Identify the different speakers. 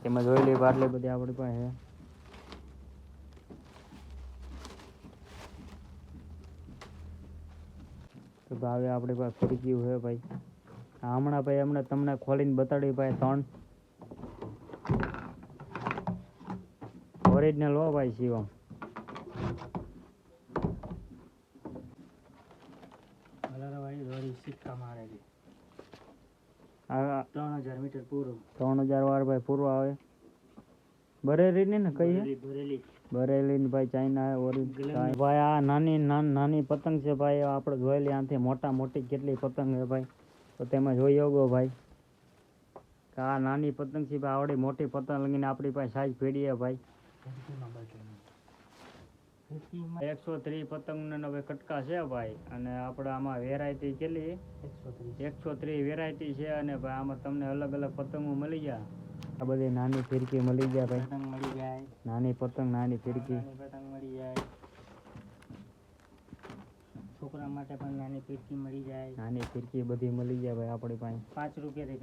Speaker 1: એમાં જોઈ લઈએ બાટલી બધી આપણી પાસે તો ભાવે આપણી પાસે ફિરકી હોય ભાઈ હમણાં ભાઈ હમણાં તમને ખોલીને બતાડી ભાઈ 3 ઓરિજિનલ હો ભાઈ શિવમ સિક્કા મારેલી 3000 મીટર પૂરું 3000 વાર ભાઈ પૂરું આવે બરેલી ને કઈ બરેલી ને ભાઈ ચાઇના ઓરિજિનલ ભાઈ આ નાની પતંગ છે ભાઈ આપણે જોઈ લઈએ આથી મોટી કેટલી પતંગ છે ભાઈ તો તેમાં જોઈ શકો ભાઈ આ નાની પતંગ છે ભાઈ આવડી મોટી પતંગ લગીને આપણી પાસે સાઈઝ પેઢી છે ભાઈ 130 પતંગ ને કટકા છે ભાઈ અને આપણે આમાં વેરાયટી કેટલી 130 વેરાયટી છે અને ભાઈ આમાં તમને અલગ અલગ પતંગો મળી જાય આ બધી નાની ફિરકી મળી જાય ભાઈ પતંગ મળી જાય નાની પતંગ નાની ફિરકી પતંગ મળી જાય છોકરા માટે પણ નાની ફિરકી મળી જાય નાની ફિરકી બધી મળી જાય ભાઈ આપણી પાસે 5 રૂપિયાથી